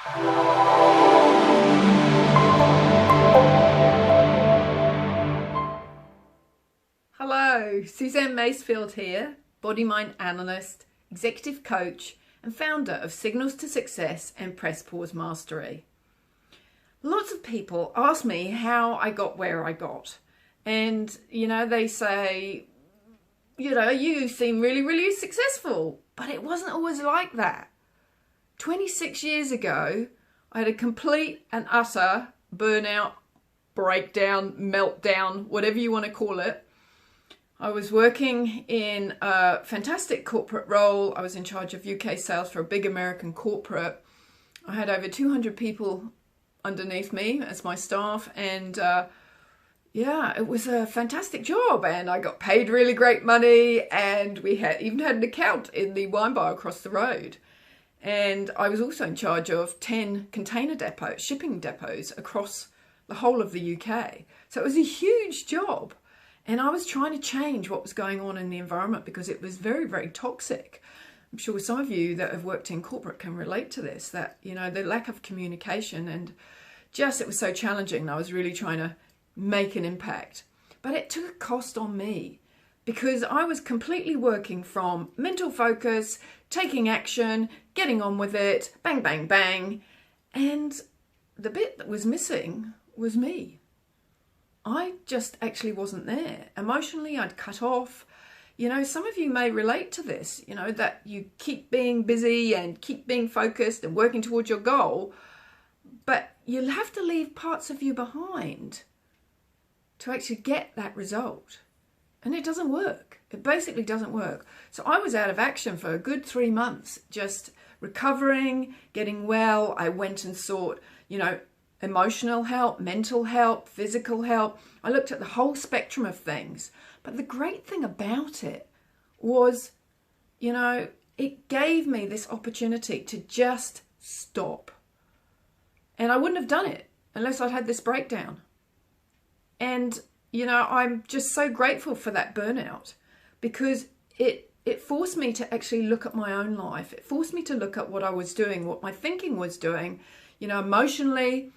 Hello, Suzanne Macefield here, body mind analyst, executive coach, and founder of Signals to Success and Press Pause Mastery. Lots of people ask me how I got where I got. And, they say, you seem really, really successful. But it wasn't always like that. 26 years ago, I had a complete and utter burnout, breakdown, meltdown, whatever you want to call it. I was working in a fantastic corporate role. I was in charge of UK sales for a big American corporate. I had over 200 people underneath me as my staff, and it was a fantastic job, and I got paid really great money, and we even had an account in the wine bar across the road. And I was also in charge of 10 container depots, shipping depots across the whole of the UK. So it was a huge job. And I was trying to change what was going on in the environment because it was very, very toxic. I'm sure some of you that have worked in corporate can relate to this, that, the lack of communication, and just it was so challenging. And I was really trying to make an impact. But it took a cost on me because I was completely working from mental focus, taking action, getting on with it, bang, bang, bang. And the bit that was missing was me. I just actually wasn't there. Emotionally, I'd cut off. Some of you may relate to this, that you keep being busy and keep being focused and working towards your goal, but you'll have to leave parts of you behind to actually get that result. And it doesn't work. It basically doesn't work. So I was out of action for a good 3 months, just recovering, getting well. I went and sought, emotional help, mental help, physical help. I looked at the whole spectrum of things. But the great thing about it was, it gave me this opportunity to just stop. And I wouldn't have done it unless I'd had this breakdown. And, I'm just so grateful for that burnout because it forced me to actually look at my own life. It forced me to look at what I was doing, what my thinking was doing, emotionally.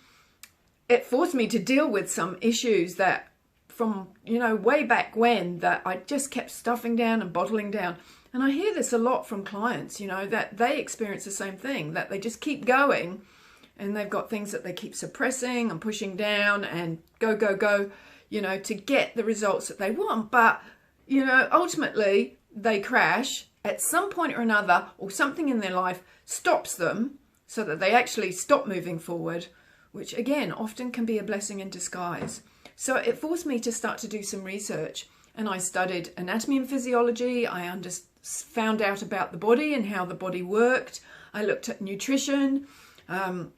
It forced me to deal with some issues that from, way back when that I just kept stuffing down and bottling down. And I hear this a lot from clients, that they experience the same thing, that they just keep going and they've got things that they keep suppressing and pushing down and go, to get the results that they want. But, ultimately they crash at some point or another, or something in their life stops them so that they actually stop moving forward, which again, often can be a blessing in disguise. So it forced me to start to do some research, and I studied anatomy and physiology. I found out about the body and how the body worked. I looked at nutrition, and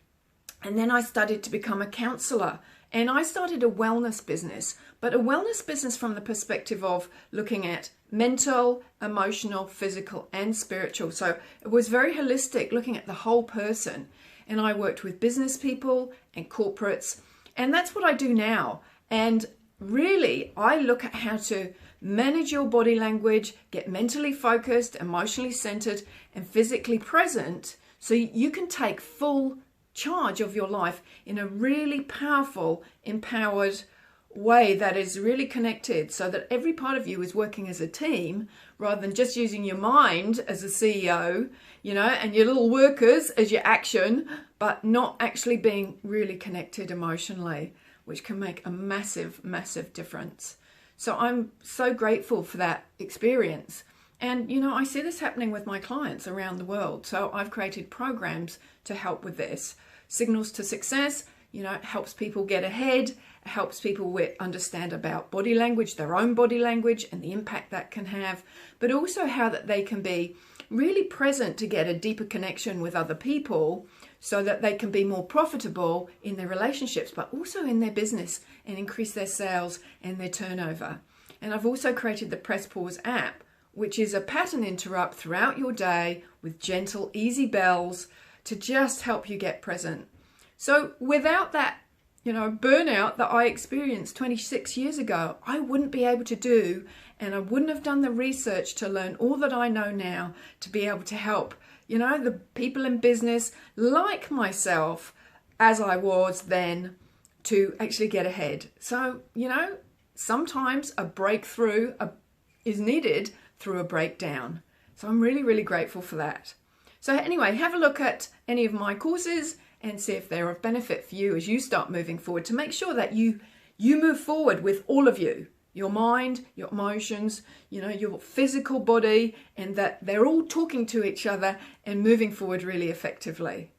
then I studied to become a counsellor. And I started a wellness business, but a wellness business from the perspective of looking at mental, emotional, physical, and spiritual. So it was very holistic, looking at the whole person. And I worked with business people and corporates, and that's what I do now. And really, I look at how to manage your body language, get mentally focused, emotionally centered, and physically present so you can take full charge of your life in a really powerful, empowered way that is really connected, so that every part of you is working as a team rather than just using your mind as a CEO, and your little workers as your action, but not actually being really connected emotionally, which can make a massive, massive difference. So I'm so grateful for that experience. And, I see this happening with my clients around the world. So I've created programs to help with this. Signals to Success, helps people get ahead, helps people understand about body language, their own body language, and the impact that can have, but also how that they can be really present to get a deeper connection with other people so that they can be more profitable in their relationships, but also in their business, and increase their sales and their turnover. And I've also created the Press Pause app, which is a pattern interrupt throughout your day with gentle, easy bells to just help you get present. So without that, burnout that I experienced 26 years ago, I wouldn't be able to do, and I wouldn't have done the research to learn all that I know now to be able to help, the people in business like myself as I was then to actually get ahead. So, sometimes a breakthrough is needed through a breakdown. So I'm really, really grateful for that. So anyway, have a look at any of my courses and see if they're of benefit for you as you start moving forward, to make sure that you move forward with all of you, your mind, your emotions, your physical body, and that they're all talking to each other and moving forward really effectively.